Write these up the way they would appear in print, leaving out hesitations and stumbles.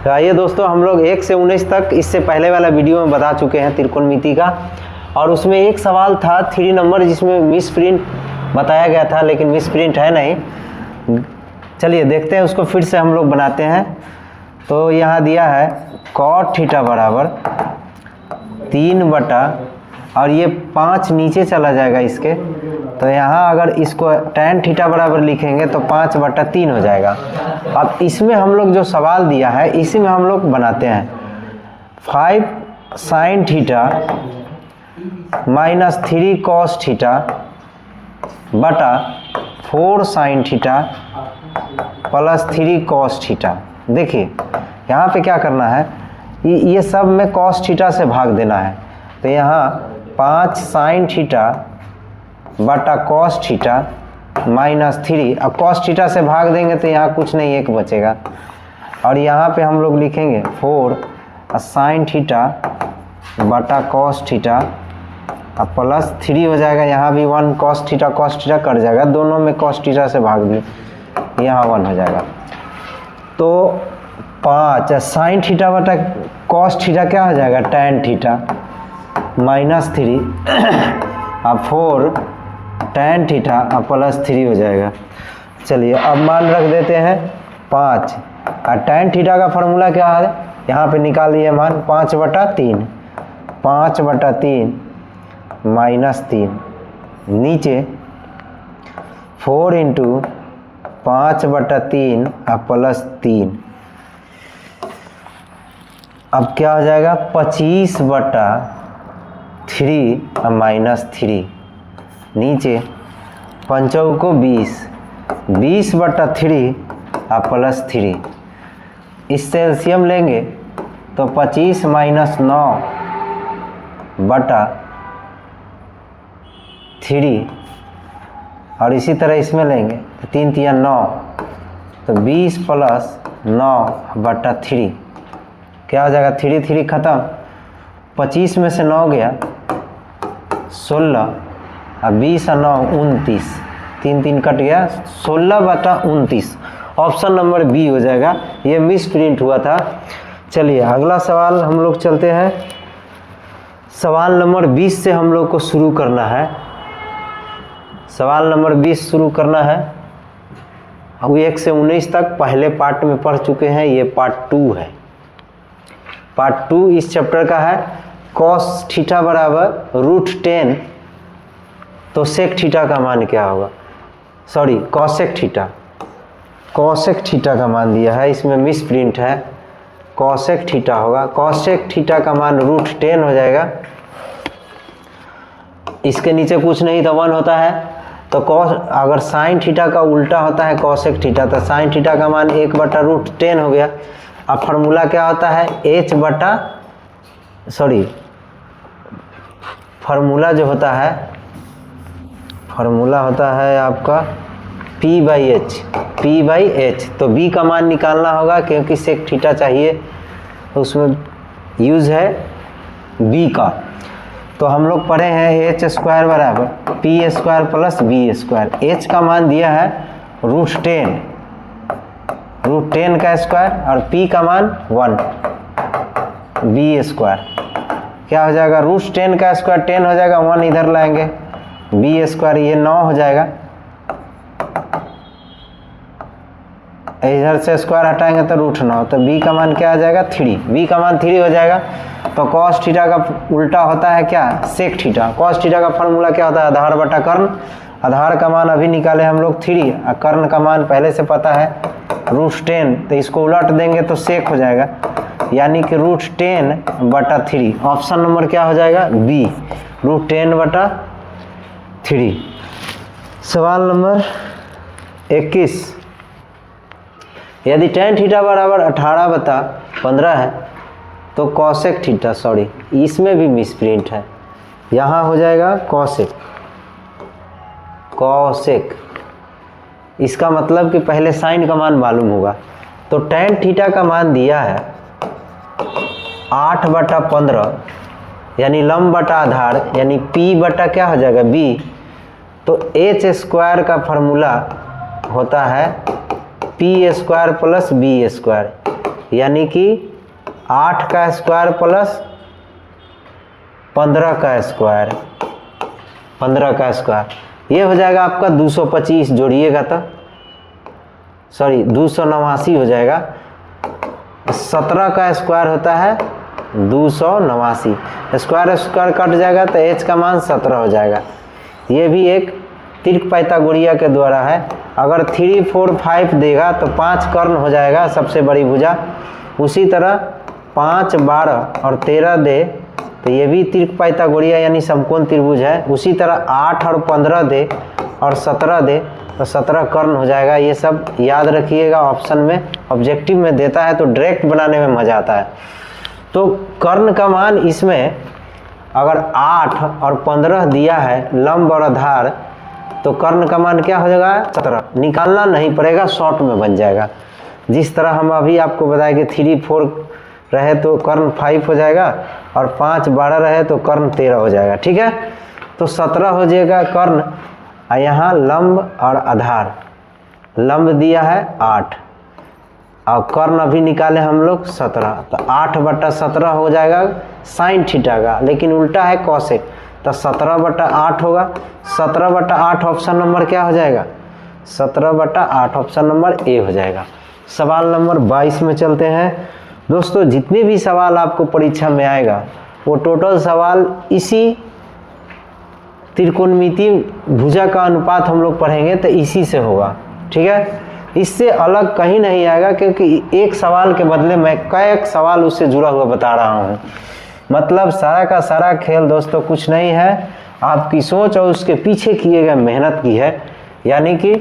तो आइए दोस्तों, हम लोग 1 से 19 तक इससे पहले वाला वीडियो में बता चुके हैं त्रिकोणमिति का, और उसमें एक सवाल था 3 नंबर जिसमें मिस प्रिंट बताया गया था, लेकिन मिस प्रिंट है नहीं। चलिए देखते हैं उसको, फिर से हम लोग बनाते हैं। तो यहाँ दिया है cot थीटा बराबर 3 बटा, और ये 5 नीचे चला जाएगा इसके, तो यहाँ अगर इसको tan थीटा बराबर लिखेंगे तो 5 बटा 3 हो जाएगा। अब इसमें हम लोग जो सवाल दिया है इसी में हम लोग बनाते हैं। 5 sin theta minus 3 cos theta बटा 4 sin theta plus 3 cos theta. देखिए यहाँ पे क्या करना है, ये सब में cos थीटा से भाग देना है। तो यहाँ 5 sin थीटा बटा cos थीटा माइनस 3, अब cos थीटा से भाग देंगे तो यहाँ कुछ नहीं, 1 बचेगा। और यहाँ पे हम लोग लिखेंगे 4 sin थीटा बटा cos थीटा अब प्लस 3 हो जाएगा। यहाँ भी 1 cos थीटा कट जाएगा, दोनों में cos थीटा से भाग दिए, यहाँ 1 हो जाएगा। तो 5 sin थीटा बटा cos थीटा क्या हो जाएगा, tan थीटा माइनस 3 अब 4 tan थीटा अब प्लस 3 हो जाएगा। चलिए अब मान रख देते हैं 5, और tan थीटा का फॉर्मूला क्या है, यहाँ पे निकाल दिए मान 5 बटा 3 माइनस 3, नीचे 4 इंटू 5 बटा 3 अब प्लस 3, अब क्या हो जाएगा 25 बटा 3 अब माइनस 3, नीचे 5 को 20 बटा 3 अब प्लस 3। इससे एलसीएम लेंगे तो 25 माइनस 9 बटा 3, और इसी तरह इसमें लेंगे तो 3 3 9, तो 20 प्लस 9 बटा 3 क्या हो जाएगा, 3 3 खत्म, 25 में से 9 गया 16, अब 20 और 9 29, 3 3 कट गया, 16 बटा 29। ऑप्शन नंबर बी हो जाएगा, ये मिस प्रिंट हुआ था। चलिए अगला सवाल हम लोग चलते हैं। सवाल नंबर 20 से हम लोग को शुरू करना है। सवाल नंबर 20 शुरू करना है। अब 1 से 19 तक पहले पार्ट में पढ़ चुके हैं, ये पार्ट 2 है। पार्ट 2 इस चैप्टर का है। cos थीटा बराबर √10, तो sec थीटा का मान क्या होगा, सॉरी cosec थीटा का मान दिया है, इसमें मिस प्रिंट है, cosec थीटा होगा। cosec थीटा का मान √10 हो जाएगा, इसके नीचे कुछ नहीं तो 1 होता है। तो cos, अगर sin थीटा का उल्टा होता है cosec थीटा, तो sin थीटा का मान 1 बटा √10 हो गया। अब फार्मूला क्या होता है, फार्मूला जो होता है, फार्मूला होता है आपका P/H। तो B का मान निकालना होगा, क्योंकि sec थीटा चाहिए, तो उसमें यूज़ है B का। तो हम लोग पढ़े हैं h स्क्वायर बराबर p² प्लस b²। h का मान दिया है √10 का स्क्वायर, और p का मान 1 b² क्या हो जाएगा, √10 का स्क्वायर 10 हो जाएगा, 1 इधर लाएंगे, b² ये 9 हो जाएगा, इधर से स्क्वायर हटाएंगे तो √9, तो b का मान क्या आ जाएगा 3, b का मान 3 हो जाएगा। तो cos थीटा का उल्टा होता है क्या, sec थीटा। cos थीटा का फॉर्मूला क्या होता है, आधार बटा कर्ण। आधार का मान अभी निकाले हम लोग 3, और कर्ण का मान पहले से पता है √10, तो इसको उलट देंगे तो sec हो जाएगा, यानी कि √10 बटा 3। ऑप्शन नंबर क्या हो जाएगा, बी, √10 बटा 3। सवाल नंबर 21, यदि tan थीटा बराबर 18 बटा 15 है तो cosec थीटा, सॉरी इसमें भी मिस प्रिंट है, यहाँ हो जाएगा cosec। इसका मतलब कि पहले साइन का मान मालूम होगा। तो tan थीटा का मान दिया है 8 बटा 15, यानी लंब बटा आधार, यानी p बटा क्या हो जाएगा b। तो h² का फॉर्मूला होता है p² प्लस b²। यानी कि 8 का स्क्वायर प्लस 15 का स्क्वायर, 15 का स्क्वायर, ये हो जाएगा आपका 225 जोड़िएगा तो सॉरी 289 हो जाएगा। 17 का स्क्वायर होता है 289, स्क्वायर स्क्वायर कट जाएगा तो h का मान 17 हो जाएगा। ये भी एक तिर्क पाइथागोरिया के द्वारा है। अगर 3, 4, 5 देगा तो 5 कर्ण हो जाएगा सबसे बड़ी भुजा। उसी तरह 5, 12 और 13 दे तो ये भी तिर्क पाइथागोरिया यानी समकोण त्रिभुज है। उसी तरह 8 और 15 दे और 17 दे तो 17 कर्ण हो जाएगा। ये सब याद रखिएगा, ऑप्शन में ऑब्जेक्टिव में देता है तो डायरेक्ट बनाने में मज़ा आता है। तो कर्ण का मान इसमें अगर 8 और 15 दिया है लंब और आधार तो कर्ण का मान क्या हो जाएगा 17। निकालना नहीं पड़ेगा, शॉर्ट में बन जाएगा। जिस तरह हम अभी आपको बताया कि 3, 4 रहे तो कर्ण 5 हो जाएगा और 5, 12 रहे तो कर्ण 13 हो जाएगा। ठीक है, तो 17 हो जाएगा कर्ण। यहाँ लंब और आधार, लंब दिया है 8 और कर्ण अभी निकाले हम लोग 17, तो 8/17 हो जाएगा साइन थीटा का, लेकिन उल्टा है कॉसेक, तो 17/8 होगा। 17/8 ऑप्शन नंबर क्या हो जाएगा 17/8 ऑप्शन नंबर ए हो जाएगा। सवाल नंबर 22 में चलते हैं। दोस्तों जितने भी सवाल आपको परीक्षा में आएगा वो टोटल सवाल इसी त्रिकोणमितीय भुजा का अनुपात हम लोग पढ़ेंगे तो इसी से होगा। ठीक है, इससे अलग कहीं नहीं आएगा, क्योंकि एक सवाल के बदले मैं कई सवाल उससे जुड़ा हुआ बता रहा हूँ। मतलब सारा का सारा खेल दोस्तों कुछ नहीं है, आपकी सोच और उसके पीछे किए गए मेहनत की है। यानी कि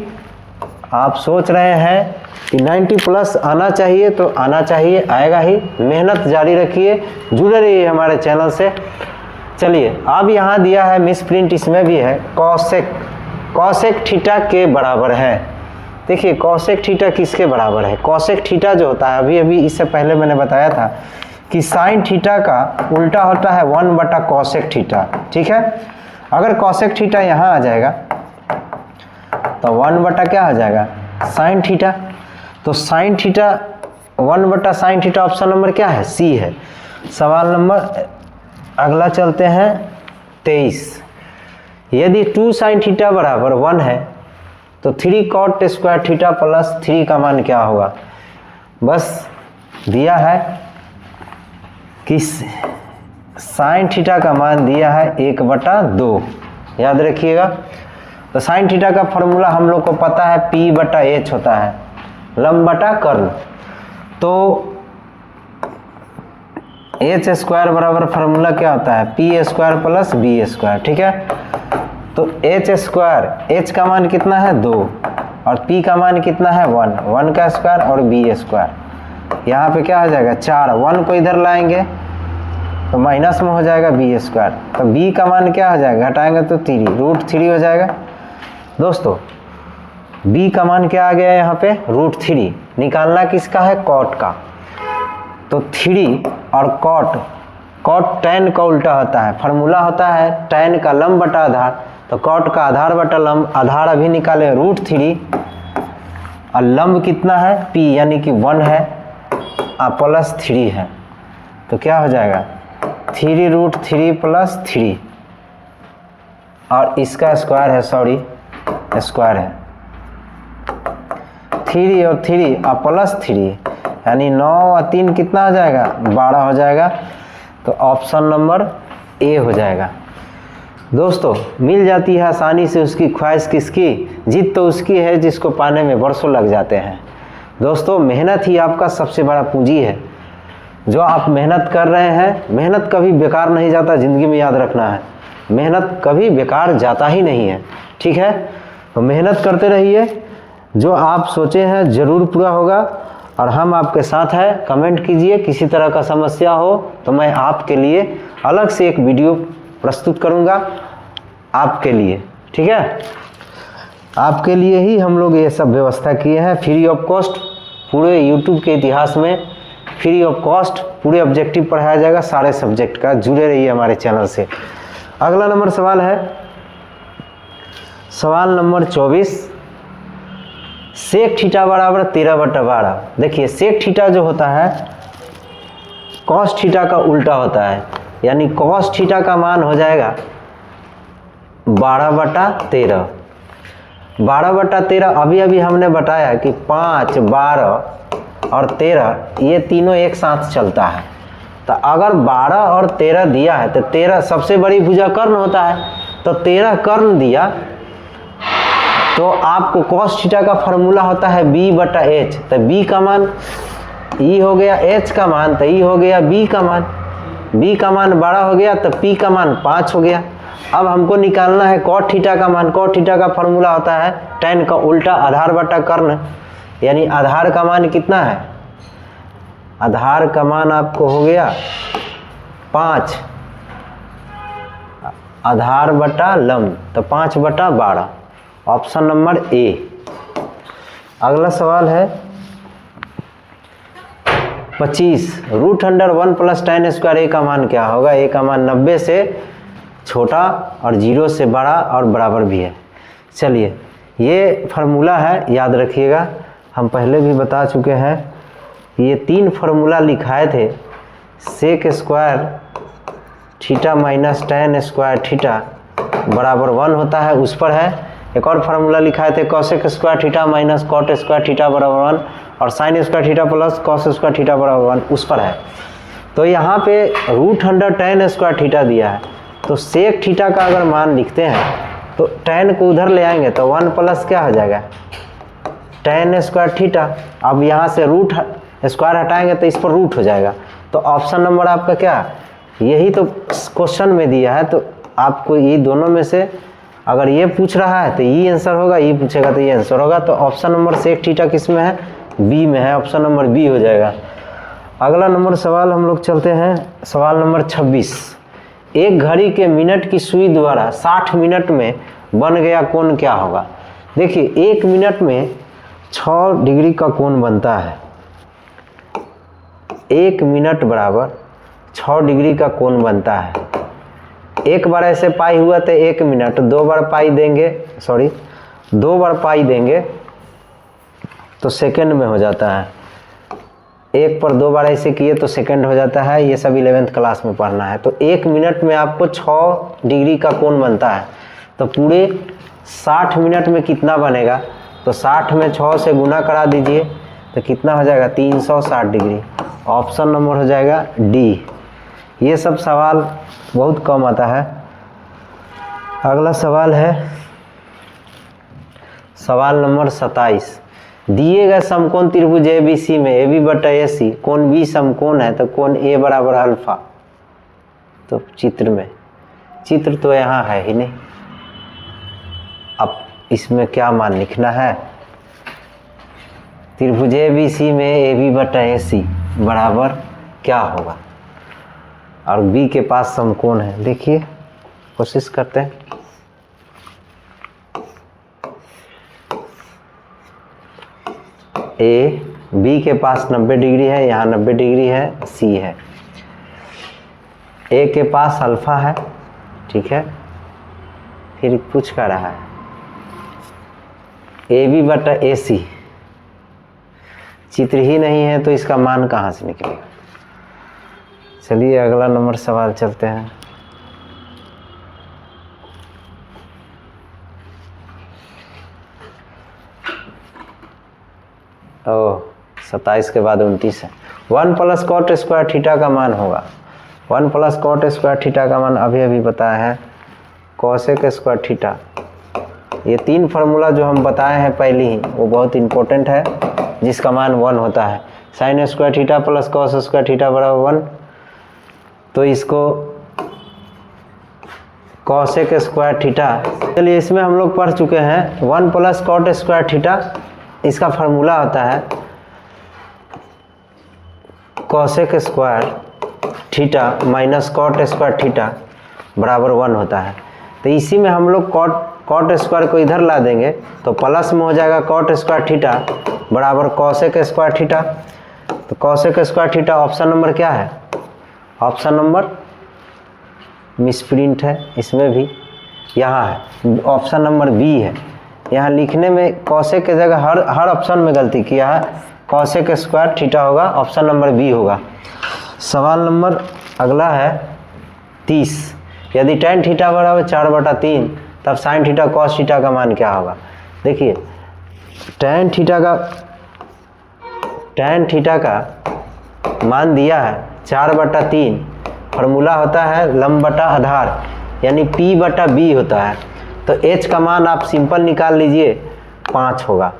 आप सोच रहे हैं कि 90+ आना चाहिए तो आना चाहिए, आएगा ही। मेहनत जारी रखिए, जुड़े रहिए हमारे चैनल से। चलिए अब यहाँ दिया है मिस प्रिंट, इसमें भी है कॉसेक थीटा के बराबर है। देखिए कॉसेक थीटा किसके बराबर है। कॉसेक थीटा जो होता है अभी इससे पहले मैंने बताया था कि साइन थीटा का उल्टा होता है 1/कॉसेक थीटा। ठीक है, अगर कॉसेक थीटा यहाँ आ जाएगा तो 1/ क्या हो जाएगा साइन थीटा। तो sine theta sine theta option number क्या है सी है। सवाल नंबर अगला चलते हैं 23। यदि 2 साइन थीटा बराबर 1 है तो 3 कॉट स्क्वायर थीटा प्लस 3 का मान क्या होगा। बस दिया है कि साइन थीटा का मान दिया है 1/2, याद रखिएगा। तो साइन थीटा का फॉर्मूला हम लोग को पता है P/H होता है, लंब बटा कर्ण। तो h स्क्वायर बराबर फार्मूला क्या होता है P² प्लस B²। ठीक है, तो h स्क्वायर, h का मान कितना है 2 और P का मान कितना है 1 का स्क्वायर और B²। यहाँ पे क्या हो जाएगा 4, 1 को इधर लाएंगे तो माइनस में हो जाएगा B²। तो B का मान क्या हो जाएगा घटाएंगे तो 3 √3 हो जाएगा। दोस्तों B का मान क्या आ गया यहाँ पे √3। निकालना किसका है कॉट का। तो 3 और कॉट tan का उल्टा होता है, फार्मूला होता है tan का लंब बटा आधार। तो कॉट का आधार बटा लंब, आधार अभी निकाले √3 और लंब कितना है P यानी कि 1 है और प्लस 3 है। तो क्या हो जाएगा 3√3 प्लस 3 और इसका स्क्वायर है, सॉरी स्क्वायर है 3 और 3 और प्लस 3 यानी 9 और 3 कितना हो जाएगा 12 हो जाएगा। तो ऑप्शन नंबर ए हो जाएगा। दोस्तों मिल जाती है आसानी से उसकी ख्वाहिश किसकी, जीत तो उसकी है जिसको पाने में बरसों लग जाते हैं। दोस्तों मेहनत ही आपका सबसे बड़ा पूंजी है। जो आप मेहनत कर रहे हैं, मेहनत कभी बेकार नहीं जाता, ज़िंदगी में याद रखना है, मेहनत कभी बेकार जाता ही नहीं है। ठीक है, तो मेहनत करते रहिए, जो आप सोचे हैं ज़रूर पूरा होगा और हम आपके साथ हैं। कमेंट कीजिए, किसी तरह का समस्या हो तो मैं आपके लिए अलग से एक वीडियो प्रस्तुत करूंगा आपके लिए। ठीक है, आपके लिए ही हम लोग ये सब व्यवस्था किए हैं, फ्री ऑफ कॉस्ट। पूरे यूट्यूब के इतिहास में फ्री ऑफ कॉस्ट पूरे ऑब्जेक्टिव पढ़ाया जाएगा, सारे सब्जेक्ट का। जुड़े रहिए हमारे चैनल से। अगला नंबर सवाल है सवाल नंबर 24। सेक थीटा बराबर 13/12। देखिए सेक थीटा जो होता है कॉस थीटा का उल्टा होता है, यानी कॉस थीटा का मान हो जाएगा 12/13। 12/13 अभी अभी हमने बताया कि 5, 12 और 13 ये तीनों एक साथ चलता है। तो अगर 12 और 13 दिया है तो 13 सबसे बड़ी भुजा कर्ण होता है, तो 13 कर्ण दिया तो आपको cos थीटा का फॉर्मूला होता है b/h। तो b का मान e हो गया, h का मान तो e हो गया b का मान, b का मान 12 हो गया तो p का मान 5 हो गया। अब हमको निकालना है cot थीटा का मान। cot थीटा का फॉर्मूला होता है tan का उल्टा आधार बटा कर्ण, यानी आधार का मान कितना है, आधार का मान आपको हो गया 5 आधार बटा लंब, तो 5/12, ऑप्शन नंबर ए। अगला सवाल है 25, √1 + tan² ए का मान क्या होगा। ए का मान 90 से छोटा और 0 से बड़ा और बराबर भी है। चलिए ये फार्मूला है, याद रखिएगा, हम पहले भी बता चुके हैं। ये 3 फार्मूला लिखाए थे, sec² theta minus tan² theta बराबर 1 होता है, उस पर है। एक और फार्मूला लिखाए थे cosec² theta minus cot² theta बराबर 1 और sin² theta plus cos² theta बराबर 1 उस पर है। तो यहाँ पे √100 tan² थीटा दिया है, तो सेक थीटा का अगर मान लिखते हैं तो tan को उधर ले आएंगे तो 1 प्लस क्या हो जाएगा tan² थीटा। अब यहाँ से √² हटाएंगे तो इस पर रूट हो जाएगा। तो ऑप्शन नंबर आपका क्या, यही तो क्वेश्चन में दिया है, तो आपको ये दोनों में से अगर ये पूछ रहा है तो ये आंसर होगा, ये पूछेगा तो ये आंसर होगा। तो ऑप्शन नंबर सेक थीटा किस में है, बी में है, ऑप्शन नंबर बी हो जाएगा। अगला नंबर सवाल हम लोग चलते हैं, सवाल नंबर 26। एक घड़ी के मिनट की सुई द्वारा 60 मिनट में बन गया कोण क्या होगा। देखिए 1 मिनट में 6 डिग्री का कोण बनता है। 1 मिनट बराबर 6 डिग्री का कोण बनता है। एक बार ऐसे पाई हुआ तो 1 मिनट, 2 बार पाई देंगे, 2 बार पाई देंगे तो सेकंड में हो जाता है। 1 पर 2 बार ऐसे किए तो सेकंड हो जाता है। ये सब 11th क्लास में पढ़ना है। तो 1 मिनट में आपको 6 डिग्री का कोण बनता है, तो पूरे 60 मिनट में कितना बनेगा, तो 60 में 6 से गुना करा दीजिए तो कितना हो जाएगा 360 डिग्री। ऑप्शन नंबर हो जाएगा डी। ये सब सवाल बहुत कम आता है। अगला सवाल है सवाल नंबर 27। दिए गए समकोण त्रिभुज ABC में AB/AC कोण B समकोण है, तो कोण A बराबर अल्फा। तो चित्र तो यहाँ है ही नहीं, अब इसमें क्या मान लिखना है। त्रिभुज ABC में AB/AC बराबर क्या होगा, और B के पास समकोण है। देखिए कोशिश करते हैं। B के पास 90 डिग्री है, यहाँ 90 डिग्री है, C है। A के पास अल्फा है, ठीक है। फिर पूछ कर रहा है AB/AC, चित्र ही नहीं है तो इसका मान कहाँ से निकलेगा। चलिए अगला नंबर सवाल चलते हैं। ओह 27 के बाद 29 है। 1 + cot² थीटा का मान होगा। 1 + cot² थीटा का मान अभी अभी बताया है cosec² थीटा। ये 3 फार्मूला जो हम बताए हैं पहले ही, वो बहुत इंपॉर्टेंट है, जिसका मान 1 होता है। sin² theta plus cos² theta बराबर 1, तो इसको cosec² थीटा। चलिए इसमें हम लोग पढ़ चुके हैं 1 + cot² थीटा, इसका फार्मूला होता है cosec² theta minus cot² theta बराबर 1 होता है। तो इसी में हम लोग cot² को इधर ला देंगे तो प्लस में हो जाएगा cot² थीटा बराबर cosec² थीटा। तो cosec² थीटा ऑप्शन नंबर क्या है, ऑप्शन नंबर मिसप्रिंट है इसमें भी, यहाँ है ऑप्शन नंबर बी है। यहाँ लिखने में कॉसेक के जगह हर ऑप्शन में गलती किया है। कॉसेक स्क्वायर थीटा होगा, ऑप्शन नंबर बी होगा। सवाल नंबर अगला है 30। यदि tan थीटा बराबर 4/3 तब sin थीटा cos थीटा का मान क्या होगा। देखिए tan थीटा का मान दिया है 4/3, फार्मूला होता है लंब बटा आधार यानी P/B होता है। तो h का मान आप सिंपल निकाल लीजिए 5 होगा,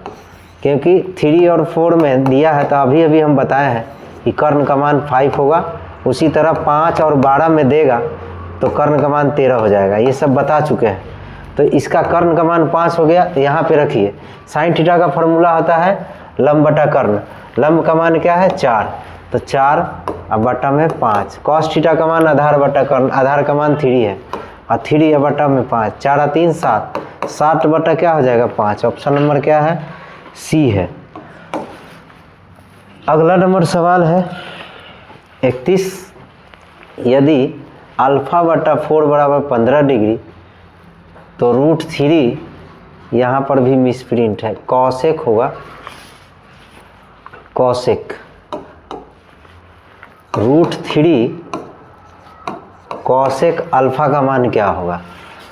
क्योंकि 3 और 4 में दिया है। तो अभी अभी हम बताए हैं कि कर्ण का मान 5 होगा। उसी तरह 5 और 12 में देगा तो कर्ण का मान 13 हो जाएगा, ये सब बता चुके हैं। तो इसका कर्ण का मान 5 हो गया। यहाँ पे रखिए साइन थीटा का फॉर्मूला होता है लंब बटा कर्ण। लंब का मान क्या है 4, तो 4 अब बटा में 5। कॉस थीटा का मान आधार बटा कर्ण, आधार का मान 3 है और 3 बटा में 5, 4 और 3 7, 7 बटा क्या हो जाएगा 5। ऑप्शन नंबर क्या है सी है। अगला नंबर सवाल है 31। यदि अल्फा बटा 4 बराबर 15 डिग्री तो √3 यहाँ पर भी मिसप्रिंट है, कॉसेक होगा, कॉसेक √3 कॉसेक अल्फा का मान क्या होगा।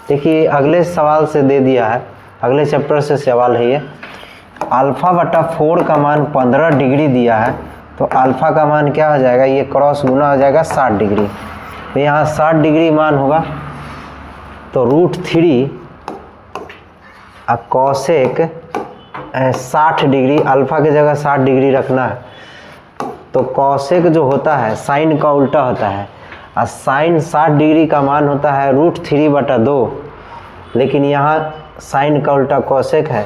देखिए अगले सवाल से दे दिया है, अगले चैप्टर से सवाल है ये। अल्फा बटा 4 का मान 15 डिग्री दिया है, तो अल्फा का मान क्या हो जाएगा, ये क्रॉस गुना हो जाएगा 60 डिग्री। तो यहाँ 60 डिग्री मान होगा, तो √3 कॉसेक 60 डिग्री, अल्फा की जगह 60 डिग्री रखना है। तो कॉसेक जो होता है साइन का उल्टा होता है, और साइन 60 डिग्री का मान होता है √3/2, लेकिन यहाँ साइन का उल्टा कॉसेक है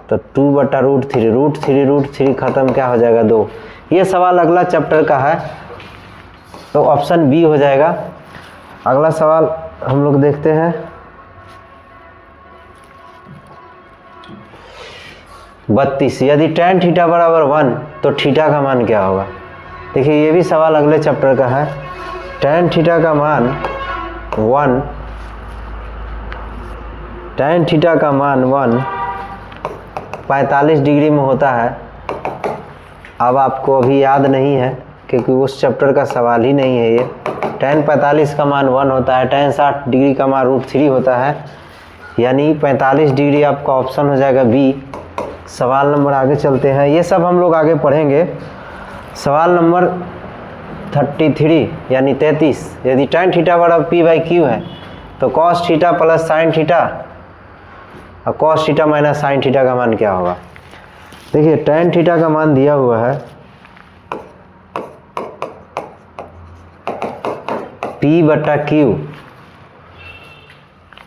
तो 2/√3, √3 खत्म क्या हो जाएगा 2। ये सवाल अगला चैप्टर का है, तो ऑप्शन बी हो जाएगा। अगला सवाल हम लोग देखते हैं 32। यदि tan थीटा बराबर 1 तो थीटा का मान क्या होगा। देखिए ये भी सवाल अगले चैप्टर का है। tan थीटा का मान 1, tan थीटा का मान 1 45 डिग्री में होता है। अब आपको अभी याद नहीं है क्योंकि उस चैप्टर का सवाल ही नहीं है ये। tan 45 का मान 1 होता है, tan 60 डिग्री का मान √3 होता है, यानी 45 डिग्री आपका ऑप्शन हो जाएगा बी। सवाल नंबर आगे चलते हैं, ये सब हम लोग आगे पढ़ेंगे। सवाल नंबर 33 यानी 33। यदि tan थीटा बराबर P/Q है तो cos theta plus sin theta और cos theta minus sin theta का मान क्या होगा। देखिए tan थीटा का मान दिया हुआ है P/Q,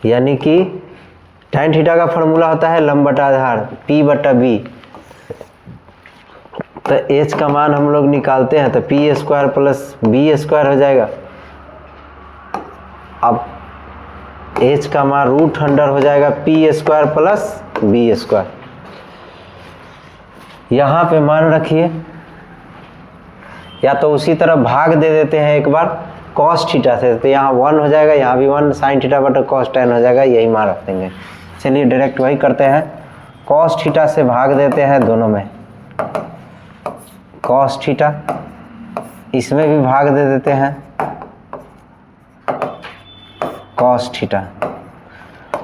यानी कि tan थीटा का फॉर्मूला होता है लंब बटा आधार P/B। तो h का मान हम लोग निकालते हैं तो P² प्लस B² हो जाएगा। अब h का मान √100 हो जाएगा P² प्लस B²। यहाँ पे मान रखिए, या तो उसी तरह भाग दे देते हैं एक बार cos थीटा से, तो यहाँ 1 हो जाएगा, यहाँ भी 1 sin थीटा बटा cos tan हो जाएगा, यही मान रख देंगे। चलिए डायरेक्ट वही करते हैं, cos थीटा से भाग देते हैं दोनों में, cos थीटा, इसमें भी भाग दे देते हैं cos थीटा।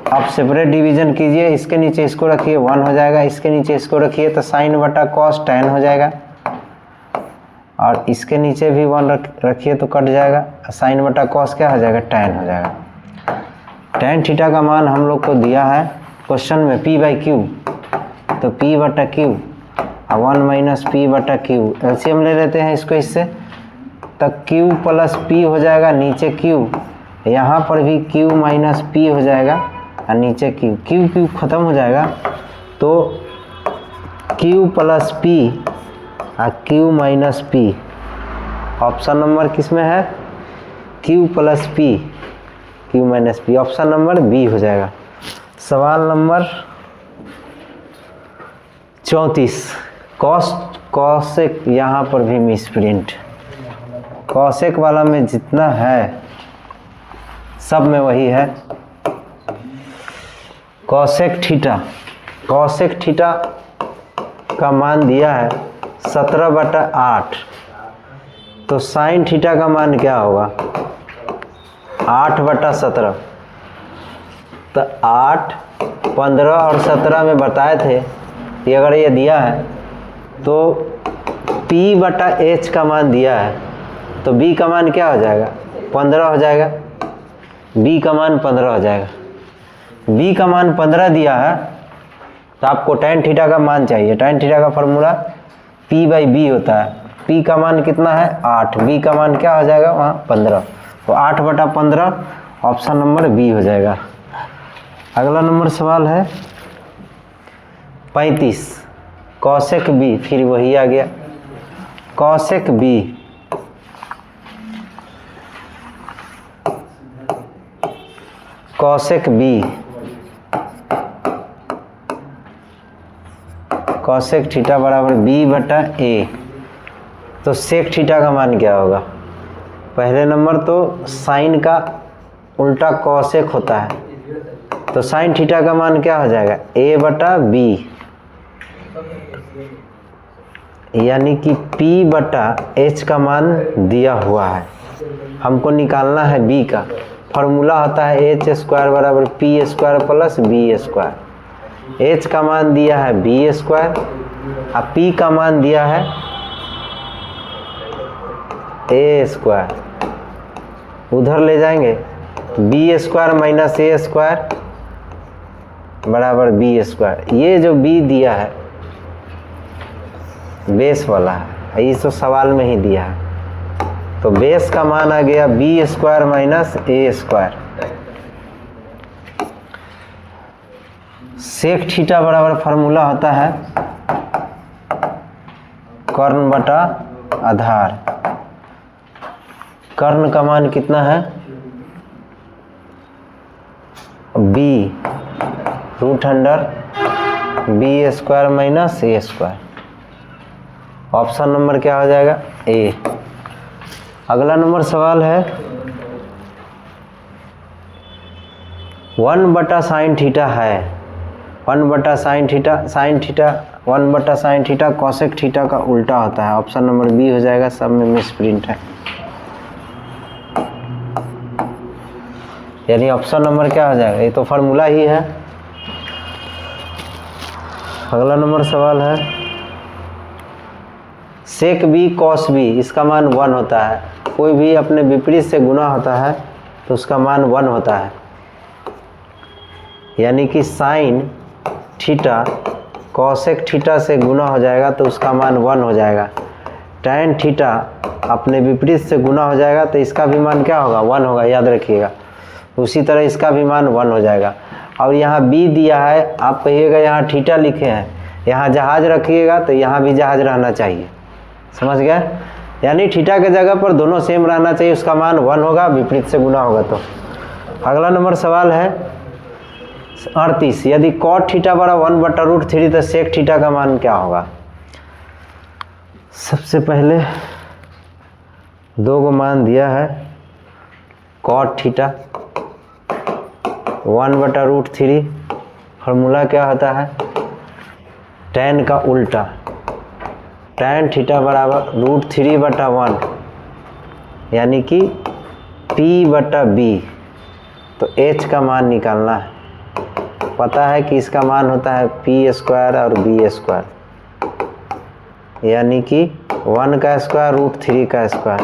अब सेपरेट डिवीजन कीजिए, इसके नीचे इसको रखिए 1 हो जाएगा, इसके नीचे इसको रखिए तो sin बटा cos tan हो जाएगा, और इसके नीचे भी 1 रखिए तो कट जाएगा, sin बटा cos क्या हो जाएगा tan हो जाएगा। tan थीटा का मान हम लोग को दिया है क्वेश्चन में P/Q, तो P/Q और 1 माइनस P/Q, एलसीएम ले लेते हैं इसको इससे, तो Q प्लस P हो जाएगा, नीचे Q, यहाँ पर भी Q माइनस P हो जाएगा और नीचे Q खत्म हो जाएगा, तो Q प्लस P और Q minus P। Option number किस में है, Q plus P, Q minus P, option number B हो जाएगा। सवाल नंबर 34। कॉसेक, यहाँ पर भी मिसप्रिंट, कॉसेक वाला में जितना है सब में वही है। कॉसेक थीटा, कॉसेक थीटा का मान दिया है 17/8, तो साइन थीटा का मान क्या होगा 8/17। तो 8, 15 और 17 में बताए थे कि अगर ये दिया है तो P/H का मान दिया है, तो B का मान क्या हो जाएगा 15 हो जाएगा, B का मान 15 हो जाएगा। B का मान 15 दिया है तो आपको tan थीटा का मान चाहिए। tan थीटा का फॉर्मूला P/B होता है। P का मान कितना है 8, B का मान क्या हो जाएगा वहाँ 15, तो 8/15 ऑप्शन नंबर बी हो जाएगा। अगला नंबर सवाल है 35, कॉसेक बी, फिर वही आ गया cosec B. Cosec B, cosec theta बराबर B/A, तो सेक थीटा का मान क्या होगा। पहले नंबर तो साइन का उल्टा कॉसेक होता है, तो साइन थीटा का मान क्या हो जाएगा A/B, यानी कि P/H का मान दिया हुआ है, हमको निकालना है B का। फॉर्मूला होता है H² बराबर P² प्लस B²। H का मान दिया है B² और P का मान दिया है A²। उधर ले जाएंगे B² माइनस A² बराबर B²। ये जो B दिया है बेस वाला है, ये तो सवाल में ही दिया है, तो बेस का मान आ गया B² minus A²। Sec theta बराबर फार्मूला होता है कर्ण बटा आधार। कर्ण का मान कितना है B√B² minus A²। Option number क्या हो जाएगा ए। अगला नंबर सवाल है 1/sin थीटा है, 1/sin theta, sin theta 1/sin theta cosec theta का उल्टा होता है। ऑप्शन नंबर बी हो जाएगा, सब में मिस प्रिंट है, यानी ऑप्शन नंबर क्या हो जाएगा, ये तो फार्मूला ही है। अगला नंबर सवाल है सेक बी कॉस बी, इसका मान 1 होता है। कोई भी अपने विपरीत से गुना होता है तो उसका मान 1 होता है, यानी कि साइन थीटा कॉसेक थीटा से गुना हो जाएगा तो उसका मान 1 हो जाएगा। टैन थीटा अपने विपरीत से गुना हो जाएगा तो इसका भी मान क्या होगा 1 होगा, याद रखिएगा। उसी तरह इसका भी मान 1 हो जाएगा। और यहाँ बी दिया है, आप कहिएगा यहाँ थीटा लिखे हैं, यहाँ जहाज रखिएगा तो यहाँ भी जहाज रहना चाहिए, समझ गए। यानी थीटा के जगह पर दोनों सेम रहना चाहिए, उसका मान 1 होगा, विपरीत से गुना होगा तो। अगला नंबर सवाल है 38, यदि कॉट थीटा बड़ा 1/√3 तो सेक थीटा का मान क्या होगा। सबसे पहले दो को मान दिया है कॉट थीटा 1/√3, फार्मूला क्या होता है tan का उल्टा, tan थीटा बराबर √3/1, यानी कि P/B। तो H का मान निकालना है, पता है कि इसका मान होता है P² और B², यानी कि 1 का स्क्वायर √3 का स्क्वायर,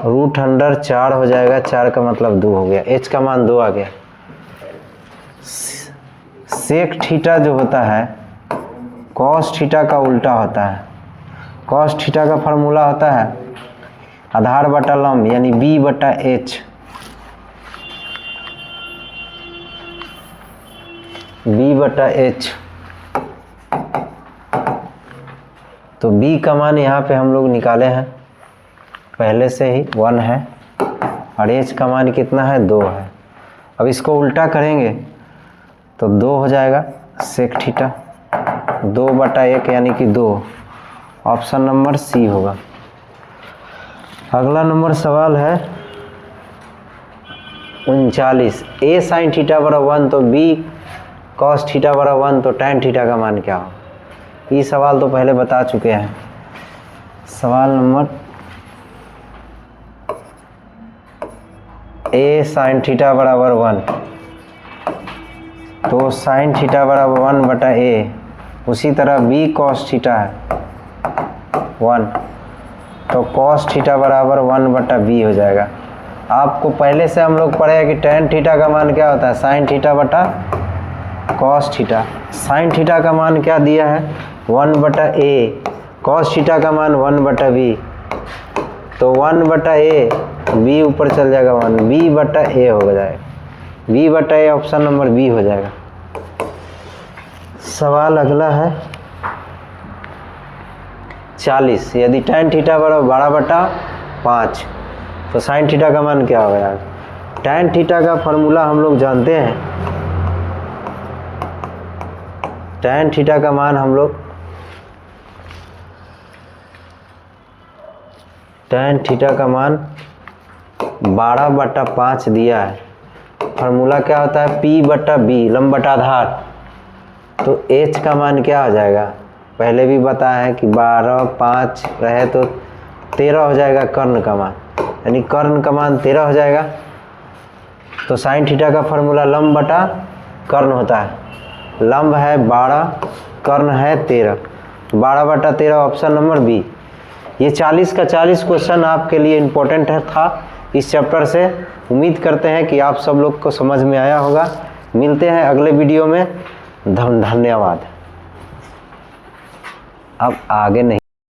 √4 हो जाएगा, 4 का मतलब 2 हो गया, H का मान 2 आ गया। सेक थीटा जो होता है कॉस थीटा का उल्टा होता है। कॉस थीटा का फार्मूला होता है आधार बटा लंब, यानी B/H। B/H, तो B का मान यहाँ पे हम लोग निकाले हैं पहले से ही 1 है, और H का मान कितना है 2 है। अब इसको उल्टा करेंगे तो 2 हो जाएगा सेक थीटा, 2/1 यानी कि 2। ऑप्शन नंबर सी होगा। अगला नंबर सवाल है 39, A sin थीटा बराबर 1, तो B कॉस थीटा बड़ा 1 तो tan थीटा का मान क्या हो। ये सवाल तो पहले बता चुके हैं। सवाल नंबर a sin थीटा बराबर 1, तो sin थीटा बराबर 1 बटा a। उसी तरह b cos थीटा है 1, तो cos थीटा बराबर 1 बटा b हो जाएगा। आपको पहले से हम लोग पढ़े हैं कि tan थीटा का मान क्या होता है, sin थीटा बटा cos थीटा। sin थीटा का मान क्या दिया है 1 बटा a, cos थीटा का मान 1 बटा b, तो 1 बटा a, b ऊपर चल जाएगा 1, b बटा a हो जाएगा, b बटा a ऑप्शन नंबर b हो जाएगा। सवाल अगला है 40। यदि tan थीटा बराबर 12 बटा 5 तो sin थीटा का मान क्या होगा यार। tan थीटा का फॉर्मूला हम लोग जानते हैं, tan थीटा का मान हम लोग tan थीटा का मान 12 बटा 5 दिया है। फार्मूला क्या होता है P बटा B, लंब बटा आधार, तो H का मान क्या हो जाएगा, पहले भी बताया है कि 12 5 रहे तो 13 हो जाएगा कर्ण का मान, यानी कर्ण का मान 13 हो जाएगा। तो साइन थीटा का फार्मूला लंब बटा कर्ण होता है, लंब है 12, कर्ण है 13, 12 बटा 13 ऑप्शन नंबर बी। ये 40 का 40 क्वेश्चन आपके लिए इम्पोर्टेंट था इस चैप्टर से। उम्मीद करते हैं कि आप सब लोग को समझ में आया होगा। मिलते हैं अगले वीडियो में। धन्यवाद। अब आगे नहीं।